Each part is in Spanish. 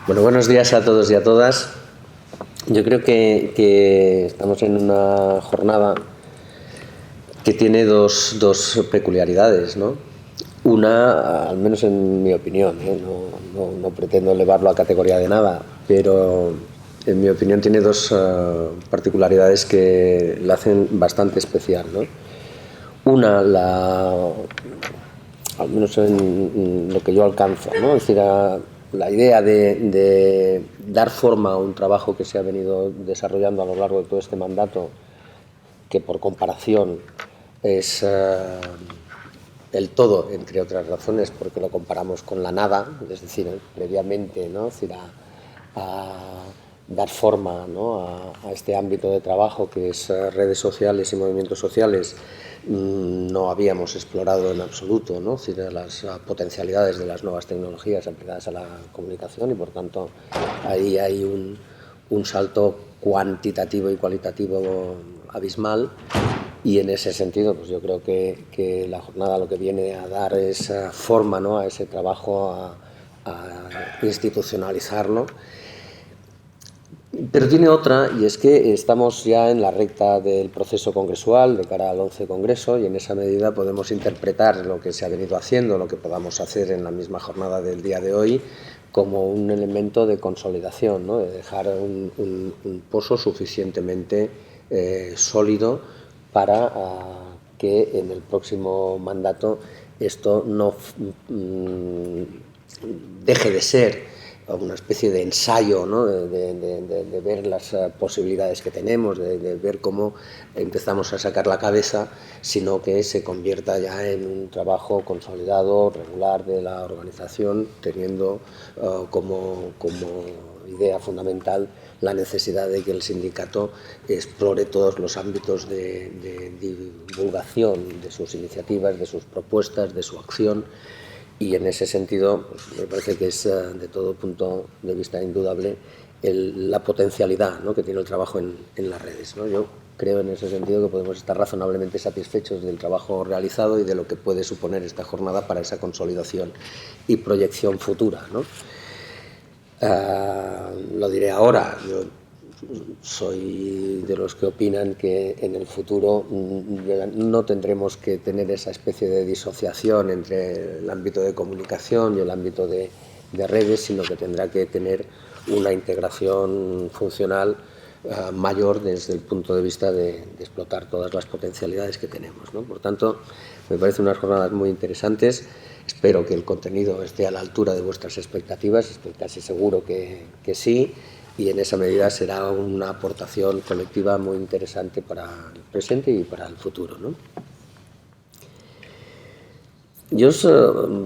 Bueno, buenos días a todos y a todas. Yo creo que estamos en una jornada que tiene dos peculiaridades, ¿no? Una, al menos en mi opinión, no pretendo elevarlo a categoría de nada, pero en mi opinión tiene dos particularidades que la hacen bastante especial, ¿no? Una, al menos en lo que yo alcanzo, ¿no? Es decir, la idea de dar forma a un trabajo que se ha venido desarrollando a lo largo de todo este mandato, que por comparación es el todo, entre otras razones, porque lo comparamos con la nada, es decir, previamente, ¿no? Es decir, a dar forma, ¿no? a este ámbito de trabajo que es redes sociales y movimientos sociales, no habíamos explorado en absoluto, ¿no? Es decir, las potencialidades de las nuevas tecnologías aplicadas a la comunicación, y por tanto ahí hay un salto cuantitativo y cualitativo abismal. Y en ese sentido, pues yo creo que la jornada lo que viene a dar es forma, ¿no? a ese trabajo, a institucionalizarlo. Pero tiene otra, y es que estamos ya en la recta del proceso congresual de cara al 11 Congreso, y en esa medida podemos interpretar lo que se ha venido haciendo, lo que podamos hacer en la misma jornada del día de hoy, como un elemento de consolidación, ¿no? De dejar un pozo suficientemente sólido para que en el próximo mandato esto no deje de ser una especie de ensayo, ¿no? de ver las posibilidades que tenemos, de ver cómo empezamos a sacar la cabeza, sino que se convierta ya en un trabajo consolidado, regular de la organización, teniendo como idea fundamental la necesidad de que el sindicato explore todos los ámbitos de divulgación de sus iniciativas, de sus propuestas, de su acción. Y en ese sentido, pues, me parece que es de todo punto de vista indudable la potencialidad, ¿no? que tiene el trabajo en las redes, ¿no? Yo creo en ese sentido que podemos estar razonablemente satisfechos del trabajo realizado y de lo que puede suponer esta jornada para esa consolidación y proyección futura, ¿no? Lo diré ahora. Yo soy de los que opinan que en el futuro no tendremos que tener esa especie de disociación entre el ámbito de comunicación y el ámbito de redes, sino que tendrá que tener una integración funcional mayor desde el punto de vista de explotar todas las potencialidades que tenemos, ¿no? Por tanto, me parecen unas jornadas muy interesantes. Espero que el contenido esté a la altura de vuestras expectativas, estoy casi seguro que sí, y en esa medida será una aportación colectiva muy interesante para el presente y para el futuro, ¿no? Yo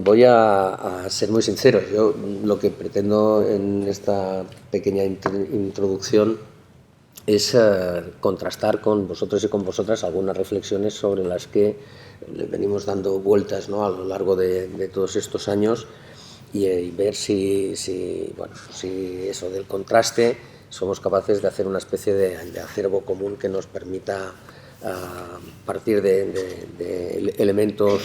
voy a ser muy sincero. Yo lo que pretendo en esta pequeña introducción es contrastar con vosotros y con vosotras algunas reflexiones sobre las que le venimos dando vueltas, ¿no? a lo largo de todos estos años, y ver si eso del contraste somos capaces de hacer una especie de acervo común que nos permita partir de elementos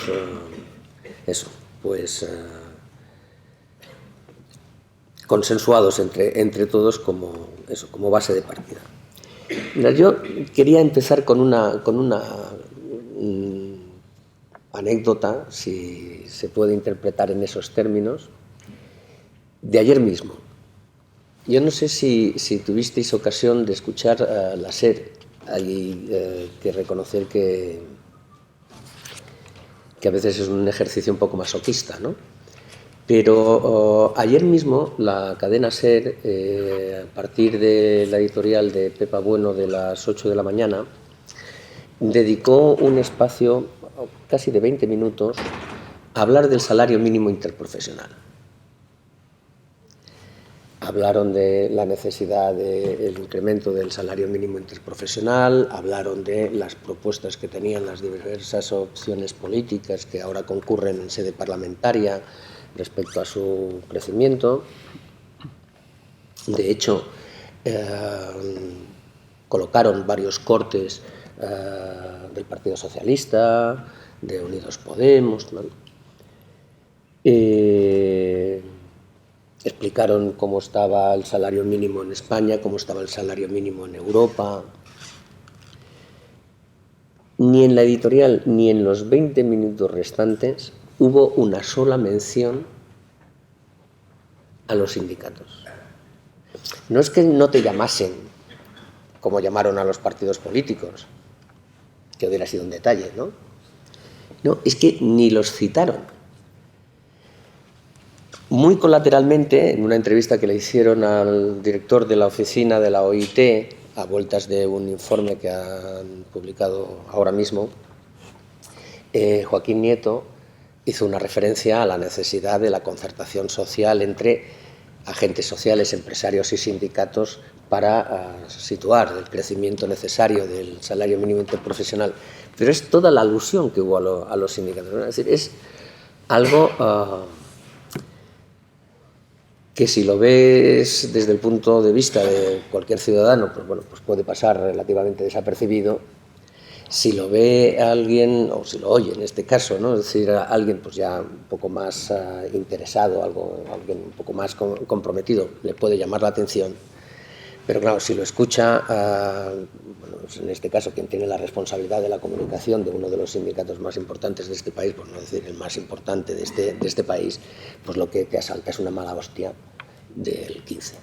consensuados entre todos como base de partida. Mira, yo quería empezar con una anécdota, si se puede interpretar en esos términos, de ayer mismo. Yo no sé si tuvisteis ocasión de escuchar la SER. Hay que reconocer que a veces es un ejercicio un poco masoquista, ¿no? Pero ayer mismo la cadena SER, a partir de la editorial de Pepa Bueno de las 8 de la mañana, dedicó un espacio casi de 20 minutos a hablar del salario mínimo interprofesional. Hablaron de la necesidad del incremento del salario mínimo interprofesional, hablaron de las propuestas que tenían las diversas opciones políticas que ahora concurren en sede parlamentaria respecto a su crecimiento. De hecho, colocaron varios cortes del Partido Socialista, de Unidos Podemos, ¿no? explicaron cómo estaba el salario mínimo en España, cómo estaba el salario mínimo en Europa. Ni en la editorial ni en los 20 minutos restantes hubo una sola mención a los sindicatos. No es que no te llamasen, como llamaron a los partidos políticos, que hubiera sido un detalle, ¿no? No, es que ni los citaron. Muy colateralmente, en una entrevista que le hicieron al director de la oficina de la OIT, a vueltas de un informe que han publicado ahora mismo, Joaquín Nieto hizo una referencia a la necesidad de la concertación social entre agentes sociales, empresarios y sindicatos para situar el crecimiento necesario del salario mínimo interprofesional. Pero es toda la alusión que hubo a los sindicatos, ¿no? Es decir, es algo que si lo ves desde el punto de vista de cualquier ciudadano, pues bueno, pues puede pasar relativamente desapercibido. Si lo ve alguien, o si lo oye en este caso, ¿no? Es decir, a alguien pues ya un poco más interesado, alguien un poco más comprometido, le puede llamar la atención. Pero claro, si lo escucha, bueno, pues en este caso, quien tiene la responsabilidad de la comunicación de uno de los sindicatos más importantes de este país, por no decir el más importante de este país, pues lo que te asalta es una mala hostia del 15.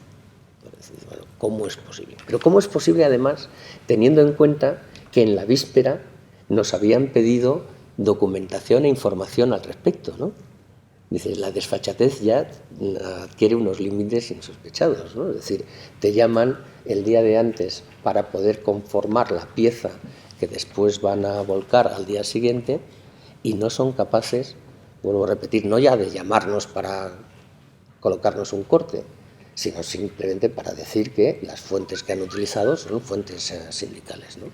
Bueno, ¿cómo es posible? Pero ¿cómo es posible, además, teniendo en cuenta que en la víspera nos habían pedido documentación e información al respecto, ¿no? Dice, la desfachatez ya adquiere unos límites insospechados, ¿no? Es decir, te llaman el día de antes para poder conformar la pieza que después van a volcar al día siguiente y no son capaces, vuelvo a repetir, no ya de llamarnos para colocarnos un corte, sino simplemente para decir que las fuentes que han utilizado son fuentes sindicales, ¿no?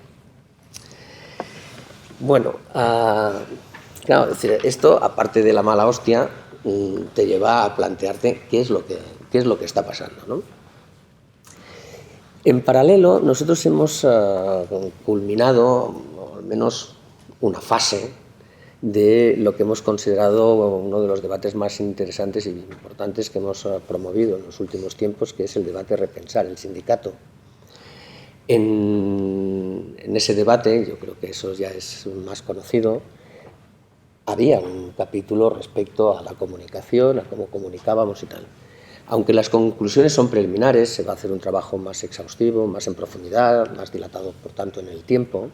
Bueno, claro, es decir, esto, aparte de la mala hostia, te lleva a plantearte qué es lo que está pasando, ¿no? En paralelo, nosotros hemos culminado, o al menos una fase, de lo que hemos considerado uno de los debates más interesantes y importantes que hemos promovido en los últimos tiempos, que es el debate Repensar el sindicato. En ese debate, yo creo que eso ya es más conocido, había un capítulo respecto a la comunicación, a cómo comunicábamos y tal. Aunque las conclusiones son preliminares, se va a hacer un trabajo más exhaustivo, más en profundidad, más dilatado, por tanto, en el tiempo,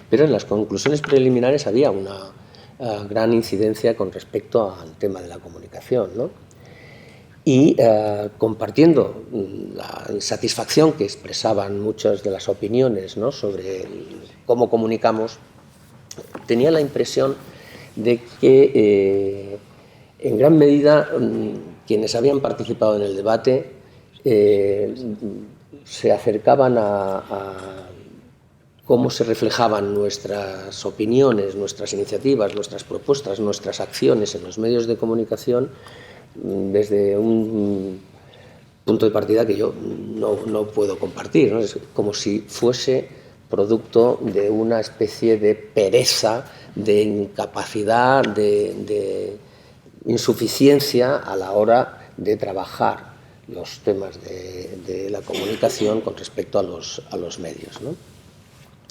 pero en las conclusiones preliminares había una gran incidencia con respecto al tema de la comunicación, ¿no? Y compartiendo la insatisfacción que expresaban muchas de las opiniones, ¿no?, sobre cómo comunicamos, tenía la impresión de que en gran medida quienes habían participado en el debate se acercaban a cómo se reflejaban nuestras opiniones, nuestras iniciativas, nuestras propuestas, nuestras acciones en los medios de comunicación desde un punto de partida que yo no puedo compartir, ¿no? Es como si fuese producto de una especie de pereza, de incapacidad, de insuficiencia a la hora de trabajar los temas de la comunicación con respecto a los medios, ¿no?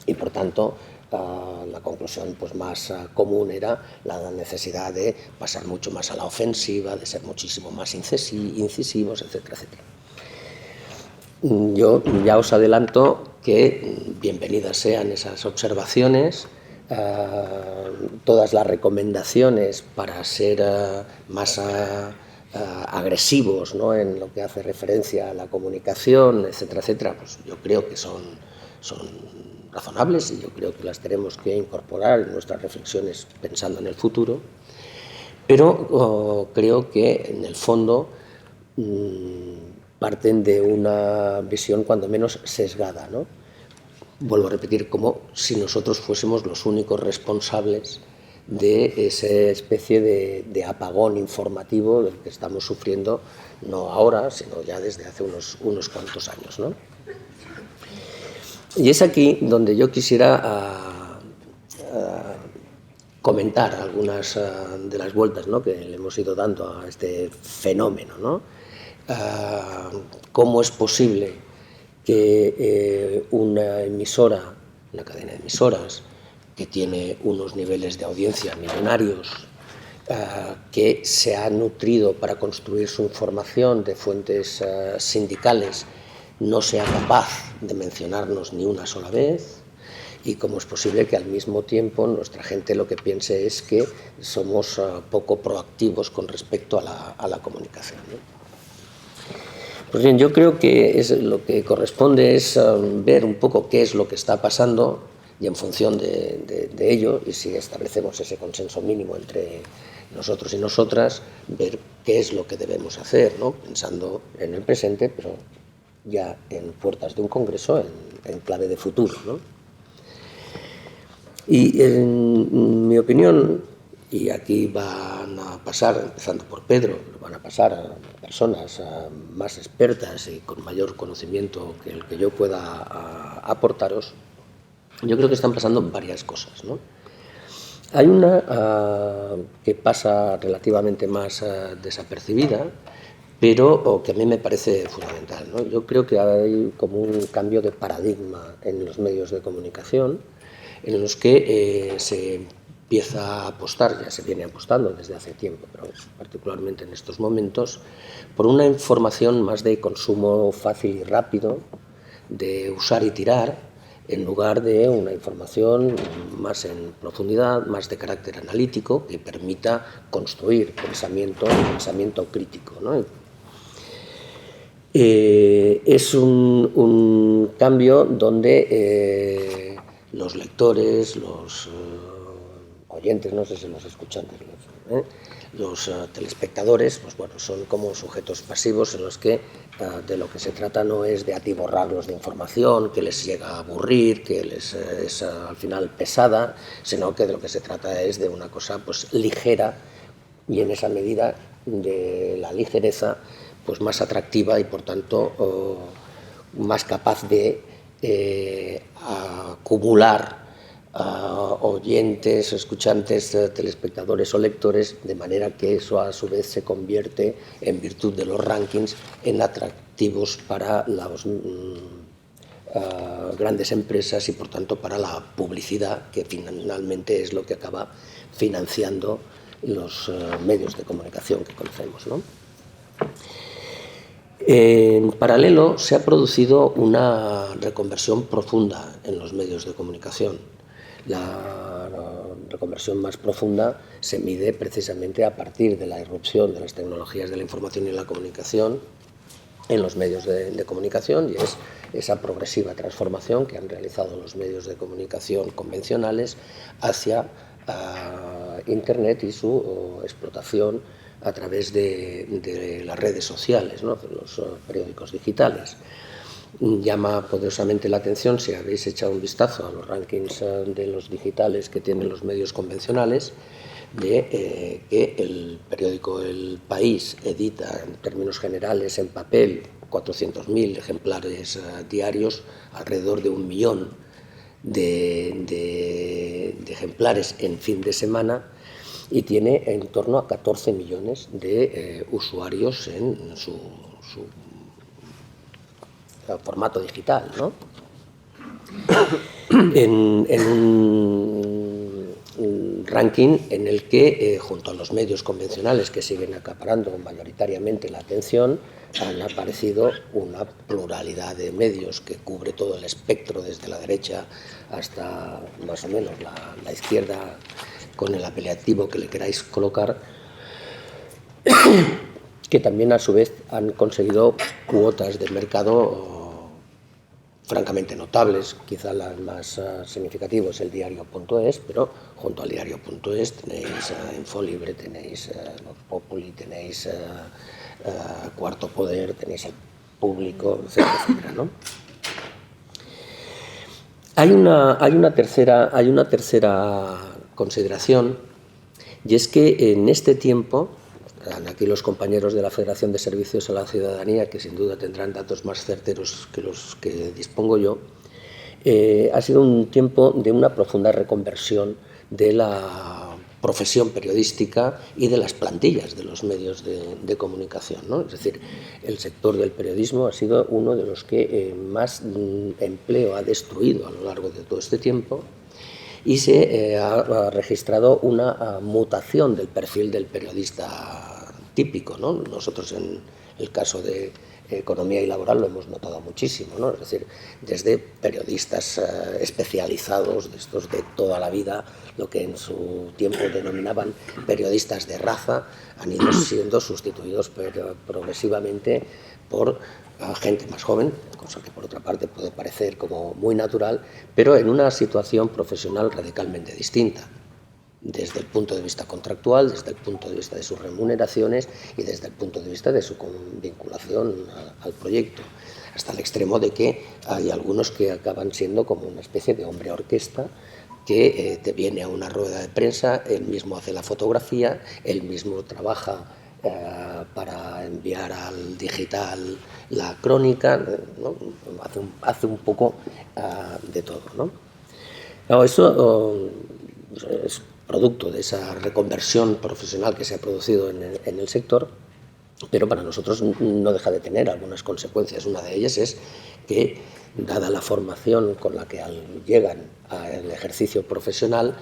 Y por tanto, la conclusión pues más común era la necesidad de pasar mucho más a la ofensiva, de ser muchísimo más incisivos, etcétera, etcétera. Yo ya os adelanto que bienvenidas sean esas observaciones, todas las recomendaciones para ser más agresivos, ¿no?, en lo que hace referencia a la comunicación, etcétera, etcétera, pues yo creo que son razonables y yo creo que las tenemos que incorporar en nuestras reflexiones pensando en el futuro, pero creo que en el fondo parten de una visión cuando menos sesgada, ¿no? Vuelvo a repetir, como si nosotros fuésemos los únicos responsables de esa especie de apagón informativo del que estamos sufriendo, no ahora, sino ya desde hace unos cuantos años, ¿no? Y es aquí donde yo quisiera comentar algunas de las vueltas, ¿no?, que le hemos ido dando a este fenómeno, ¿no? cómo es posible que una emisora, una cadena de emisoras, que tiene unos niveles de audiencia millonarios, que se ha nutrido para construir su información de fuentes sindicales, no sea capaz de mencionarnos ni una sola vez, y cómo es posible que al mismo tiempo nuestra gente lo que piense es que somos poco proactivos con respecto a la comunicación, ¿no? Pues bien, yo creo que lo que corresponde es ver un poco qué es lo que está pasando y en función de ello, y si establecemos ese consenso mínimo entre nosotros y nosotras, ver qué es lo que debemos hacer, ¿no? Pensando en el presente, pero ya en puertas de un congreso en clave de futuro, ¿no? Y en mi opinión, y aquí van a pasar, empezando por Pedro, van a pasar a personas más expertas y con mayor conocimiento que el que yo pueda aportaros, yo creo que están pasando varias cosas, ¿no? Hay una que pasa relativamente más desapercibida, pero que a mí me parece fundamental, ¿no? Yo creo que hay como un cambio de paradigma en los medios de comunicación, en los que se empieza a apostar, ya se viene apostando desde hace tiempo, pero particularmente en estos momentos, por una información más de consumo fácil y rápido, de usar y tirar, en lugar de una información más en profundidad, más de carácter analítico, que permita construir pensamiento crítico, ¿no? Es un cambio donde los lectores, los oyentes, no sé si los escuchantes, los telespectadores, pues bueno, son como sujetos pasivos en los que de lo que se trata no es de atiborrarlos de información que les llega a aburrir, que les es al final pesada, sino que de lo que se trata es de una cosa pues ligera, y en esa medida de la ligereza pues más atractiva y por tanto más capaz de acumular oyentes, escuchantes, telespectadores o lectores, de manera que eso a su vez se convierte, en virtud de los rankings, en atractivos para las grandes empresas y por tanto para la publicidad, que finalmente es lo que acaba financiando los medios de comunicación que conocemos, ¿no? En paralelo se ha producido una reconversión profunda en los medios de comunicación. La reconversión más profunda se mide precisamente a partir de la irrupción de las tecnologías de la información y la comunicación en los medios de comunicación, y es esa progresiva transformación que han realizado los medios de comunicación convencionales hacia Internet y su explotación a través de las redes sociales, ¿no? Los periódicos digitales. Llama poderosamente la atención, si habéis echado un vistazo a los rankings de los digitales que tienen los medios convencionales, de que el periódico El País edita en términos generales en papel 400.000 ejemplares diarios, alrededor de 1 millón de ejemplares en fin de semana, y tiene en torno a 14 millones de usuarios en su formato digital, ¿no? En un ranking en el que, junto a los medios convencionales que siguen acaparando mayoritariamente la atención, han aparecido una pluralidad de medios que cubre todo el espectro, desde la derecha hasta más o menos la izquierda, con el apelativo que le queráis colocar, que también a su vez han conseguido cuotas de mercado francamente notables. Quizá las más significativas es el diario.es, pero junto al diario.es tenéis Infolibre, tenéis Voz Populi, tenéis Cuarto Poder, tenéis El Público, etcétera, etcétera, ¿no? Hay una tercera consideración, y es que en este tiempo, aquí los compañeros de la Federación de Servicios a la Ciudadanía, que sin duda tendrán datos más certeros que los que dispongo yo, ha sido un tiempo de una profunda reconversión de la profesión periodística y de las plantillas de los medios de comunicación, ¿no? Es decir, el sector del periodismo ha sido uno de los que más empleo ha destruido a lo largo de todo este tiempo, y se ha registrado una mutación del perfil del periodista típico, ¿no? Nosotros, en el caso de economía y laboral, lo hemos notado muchísimo, ¿no? Es decir, desde periodistas especializados, de estos de toda la vida, lo que en su tiempo denominaban periodistas de raza, han ido siendo sustituidos progresivamente por gente más joven, cosa que por otra parte puede parecer como muy natural, pero en una situación profesional radicalmente distinta, desde el punto de vista contractual, desde el punto de vista de sus remuneraciones y desde el punto de vista de su vinculación al proyecto, hasta el extremo de que hay algunos que acaban siendo como una especie de hombre orquesta que te viene a una rueda de prensa, él mismo hace la fotografía, él mismo trabaja para enviar al digital la crónica, ¿no? hace un poco de todo, ¿no? Claro, eso es producto de esa reconversión profesional que se ha producido en el sector, pero para nosotros no deja de tener algunas consecuencias. Una de ellas es que, dada la formación con la que llegan al ejercicio profesional,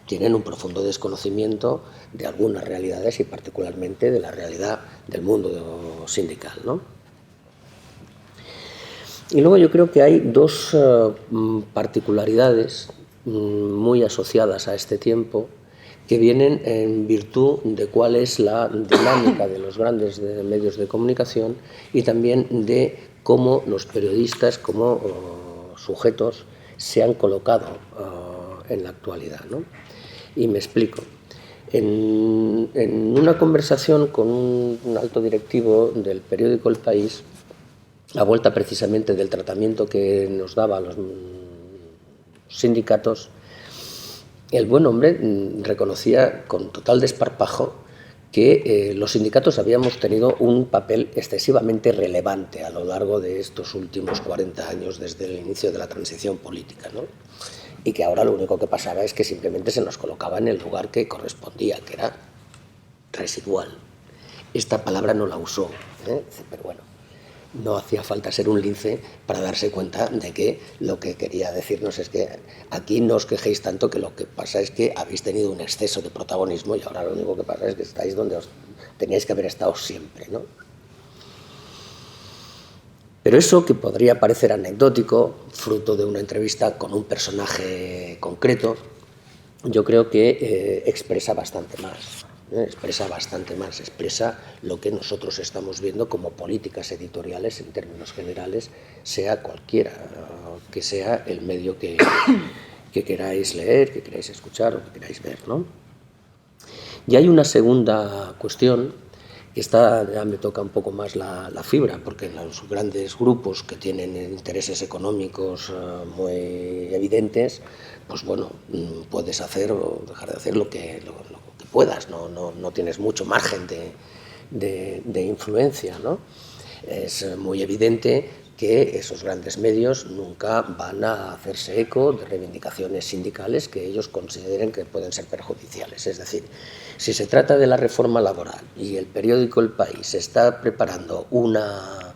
tienen un profundo desconocimiento de algunas realidades y particularmente de la realidad del mundo sindical, ¿no? Y luego yo creo que hay dos particularidades muy asociadas a este tiempo, que vienen en virtud de cuál es la dinámica de los grandes medios de comunicación y también de cómo los periodistas como sujetos se han colocado en la actualidad, ¿no? Y me explico. En una conversación con un alto directivo del periódico El País, a vuelta precisamente del tratamiento que nos daba a los sindicatos, el buen hombre reconocía con total desparpajo que los sindicatos habíamos tenido un papel excesivamente relevante a lo largo de estos últimos 40 años desde el inicio de la transición política, ¿no? Y que ahora lo único que pasaba es que simplemente se nos colocaba en el lugar que correspondía, que era residual. Esta palabra no la usó, pero bueno, no hacía falta ser un lince para darse cuenta de que lo que quería decirnos es que aquí no os quejéis tanto, que lo que pasa es que habéis tenido un exceso de protagonismo y ahora lo único que pasa es que estáis donde os teníais que haber estado siempre, ¿no? Pero eso, que podría parecer anecdótico, fruto de una entrevista con un personaje concreto, yo creo que expresa bastante más. Expresa lo que nosotros estamos viendo como políticas editoriales en términos generales, sea cualquiera que sea el medio que queráis leer, que queráis escuchar o que queráis ver, ¿no? Y hay una segunda cuestión, que esta ya me toca un poco más la fibra, porque los grandes grupos que tienen intereses económicos muy evidentes, pues bueno, puedes hacer o dejar de hacer lo que puedas, no tienes mucho margen de influencia, ¿no? Es muy evidente que esos grandes medios nunca van a hacerse eco de reivindicaciones sindicales que ellos consideren que pueden ser perjudiciales. Es decir, si se trata de la reforma laboral y el periódico El País está preparando una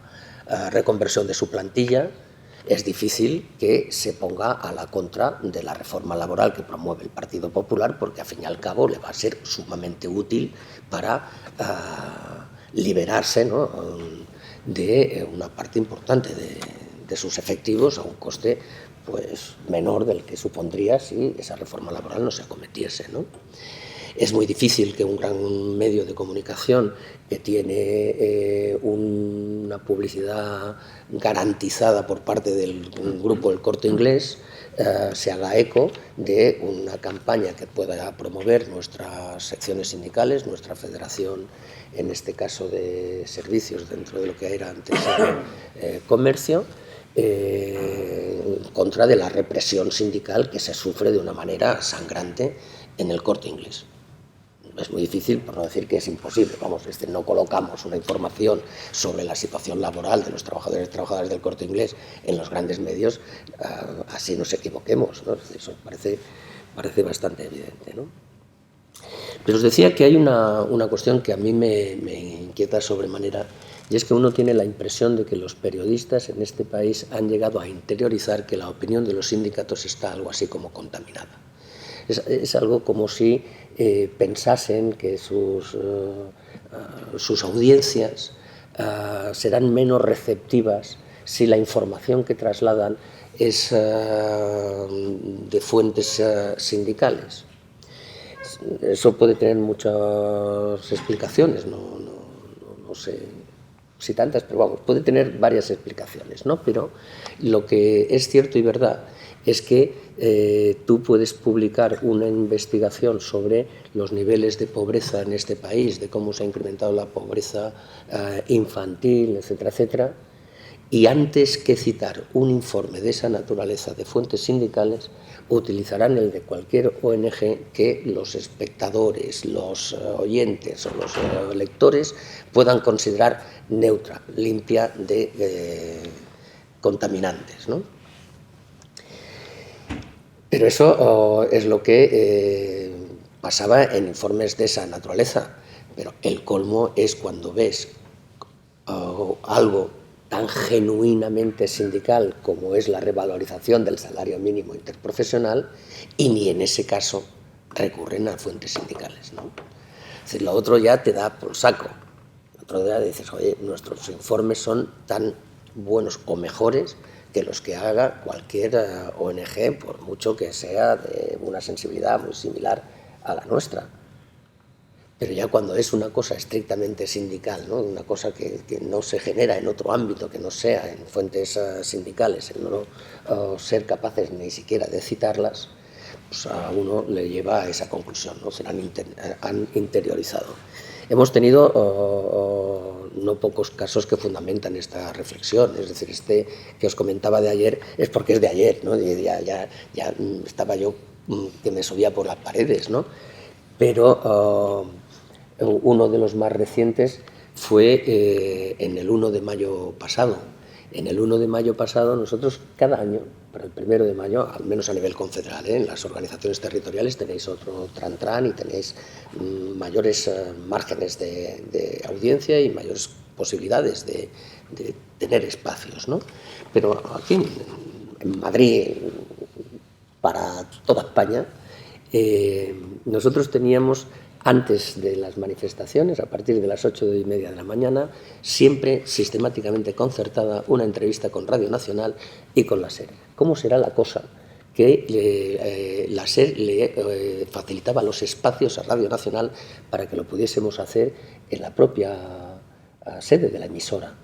reconversión de su plantilla, es difícil que se ponga a la contra de la reforma laboral que promueve el Partido Popular, porque al fin y al cabo le va a ser sumamente útil para liberarse, ¿no?, de una parte importante de sus efectivos a un coste pues menor del que supondría si esa reforma laboral no se acometiese, ¿no? Es muy difícil que un gran medio de comunicación que tiene una publicidad garantizada por parte del grupo El Corte Inglés se haga eco de una campaña que pueda promover nuestras secciones sindicales, nuestra federación, en este caso de servicios dentro de lo que era antes comercio, contra de la represión sindical que se sufre de una manera sangrante en El Corte Inglés. Es muy difícil, por no decir que es imposible. Vamos, no colocamos una información sobre la situación laboral de los trabajadores y trabajadoras del Corte Inglés en los grandes medios, así nos equivoquemos, ¿no? Eso parece parece bastante evidente, ¿no? Pero os decía que hay una cuestión que a mí me inquieta sobremanera, y es que uno tiene la impresión de que los periodistas en este país han llegado a interiorizar que la opinión de los sindicatos está algo así como contaminada. Es algo como si pensasen que sus audiencias serán menos receptivas si la información que trasladan es de fuentes sindicales. Eso puede tener muchas explicaciones, no sé si tantas, pero vamos, puede tener varias explicaciones, ¿no? Pero lo que es cierto y verdad es que tú puedes publicar una investigación sobre los niveles de pobreza en este país, de cómo se ha incrementado la pobreza infantil, etcétera, etcétera, y antes que citar un informe de esa naturaleza de fuentes sindicales, utilizarán el de cualquier ONG que los espectadores, los oyentes o los lectores puedan considerar neutra, limpia de contaminantes, ¿no? Pero eso es lo que pasaba en informes de esa naturaleza. Pero el colmo es cuando ves algo tan genuinamente sindical como es la revalorización del salario mínimo interprofesional, y ni en ese caso recurren a fuentes sindicales, ¿no? Es decir, lo otro ya te da por saco. Lo otro ya dices, oye, nuestros informes son tan buenos o mejores que los que haga cualquier ONG, por mucho que sea de una sensibilidad muy similar a la nuestra. Pero ya cuando es una cosa estrictamente sindical, ¿no? Una cosa que no se genera en otro ámbito que no sea en fuentes sindicales, el no ser capaces ni siquiera de citarlas, pues a uno le lleva a esa conclusión, ¿no? Han interiorizado. Hemos tenido no pocos casos que fundamentan esta reflexión, es decir, este que os comentaba de ayer es porque es de ayer, ¿no? Ya estaba yo que me subía por las paredes, ¿no? Pero uno de los más recientes fue en el 1 de mayo pasado. En el 1 de mayo pasado nosotros cada año, para el 1 de mayo, al menos a nivel confederal, en las organizaciones territoriales tenéis otro tran-tran y tenéis mayores márgenes de audiencia y mayores posibilidades de tener espacios, ¿no? Pero aquí en Madrid, para toda España, nosotros teníamos, antes de las manifestaciones, a partir de las 8:30 de la mañana, siempre sistemáticamente concertada una entrevista con Radio Nacional y con la SER. ¿Cómo será la cosa que la SER le facilitaba los espacios a Radio Nacional para que lo pudiésemos hacer en la propia sede de la emisora?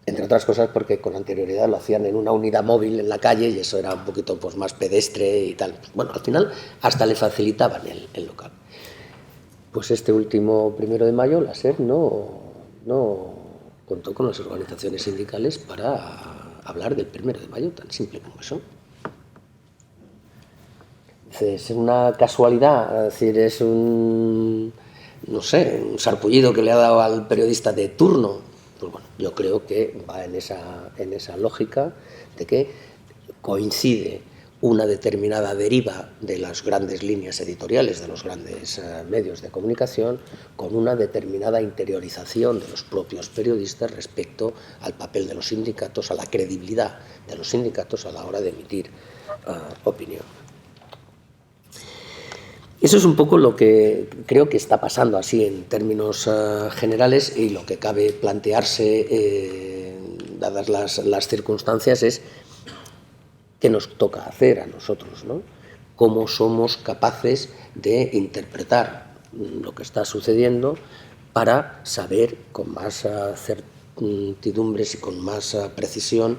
Entre otras cosas porque con anterioridad lo hacían en una unidad móvil en la calle y eso era un poquito pues, más pedestre y tal. Bueno, al final hasta le facilitaban el local. Pues este último 1 de mayo la SER no contó con las organizaciones sindicales para hablar del 1 de mayo, tan simple como eso. Es una casualidad, es decir, es un sarpullido que le ha dado al periodista de turno. Pues bueno, yo creo que va en esa lógica de que coincide una determinada deriva de las grandes líneas editoriales de los grandes medios de comunicación con una determinada interiorización de los propios periodistas respecto al papel de los sindicatos, a la credibilidad de los sindicatos a la hora de emitir opinión. Eso es un poco lo que creo que está pasando así en términos generales, y lo que cabe plantearse, dadas las circunstancias, es qué nos toca hacer a nosotros, ¿no? Cómo somos capaces de interpretar lo que está sucediendo para saber con más certidumbres y con más precisión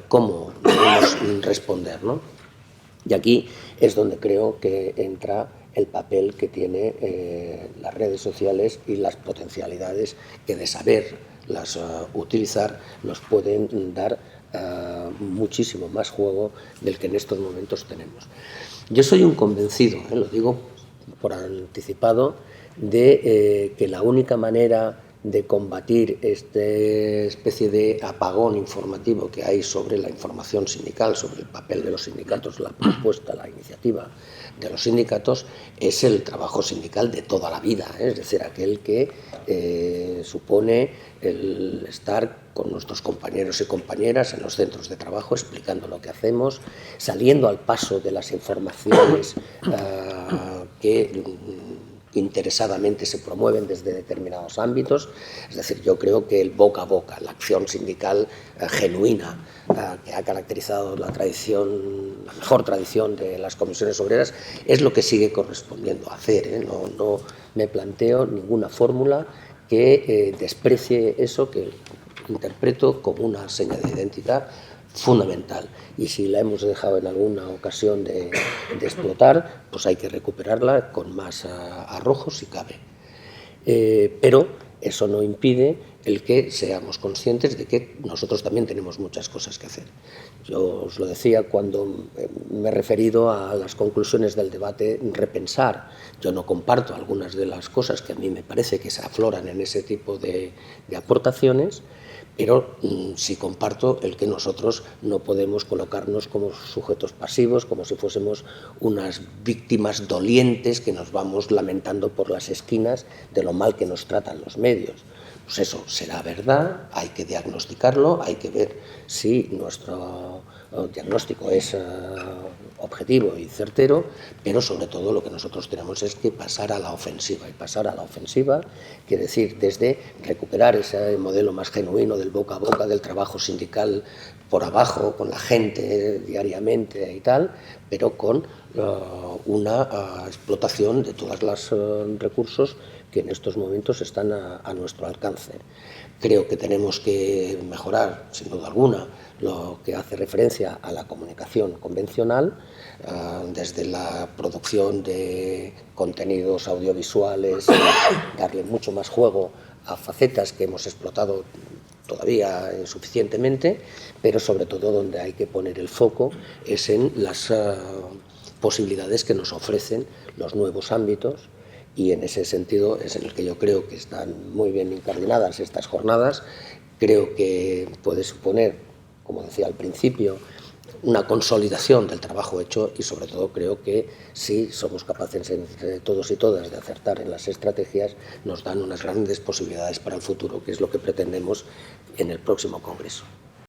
cómo debemos responder, ¿no? Y aquí es donde creo que entra el papel que tiene las redes sociales y las potencialidades que, de saberlas utilizar, nos pueden dar muchísimo más juego del que en estos momentos tenemos. Yo soy un convencido, lo digo por anticipado, de que la única manera de combatir esta especie de apagón informativo que hay sobre la información sindical, sobre el papel de los sindicatos, la propuesta, la iniciativa de los sindicatos, es el trabajo sindical de toda la vida, es decir, aquel que supone el estar con nuestros compañeros y compañeras en los centros de trabajo, explicando lo que hacemos, saliendo al paso de las informaciones que interesadamente se promueven desde determinados ámbitos. Es decir, yo creo que el boca a boca, la acción sindical genuina que ha caracterizado la mejor tradición de las comisiones obreras, es lo que sigue correspondiendo hacer. No me planteo ninguna fórmula que desprecie eso que interpreto como una seña de identidad fundamental, y si la hemos dejado en alguna ocasión de explotar, pues hay que recuperarla con más arrojo si cabe. Pero eso no impide el que seamos conscientes de que nosotros también tenemos muchas cosas que hacer. Yo os lo decía cuando me he referido a las conclusiones del debate Repensar. Yo no comparto algunas de las cosas que a mí me parece que se afloran en ese tipo de aportaciones, pero sí comparto el que nosotros no podemos colocarnos como sujetos pasivos, como si fuésemos unas víctimas dolientes que nos vamos lamentando por las esquinas de lo mal que nos tratan los medios. Pues eso será verdad, hay que diagnosticarlo, hay que ver si nuestro diagnóstico es objetivo y certero, pero sobre todo lo que nosotros tenemos es que pasar a la ofensiva, y pasar a la ofensiva quiere decir desde recuperar ese modelo más genuino del boca a boca, del trabajo sindical por abajo, con la gente diariamente y tal, pero con una explotación de todos los recursos que en estos momentos están a nuestro alcance. Creo que tenemos que mejorar, sin duda alguna, lo que hace referencia a la comunicación convencional, desde la producción de contenidos audiovisuales, darle mucho más juego a facetas que hemos explotado todavía insuficientemente, pero sobre todo donde hay que poner el foco es en las posibilidades que nos ofrecen los nuevos ámbitos, y en ese sentido es en el que yo creo que están muy bien incardinadas estas jornadas. Creo que puede suponer, como decía al principio, una consolidación del trabajo hecho, y sobre todo creo que si somos capaces entre todos y todas de acertar en las estrategias, nos dan unas grandes posibilidades para el futuro, que es lo que pretendemos en el próximo Congreso.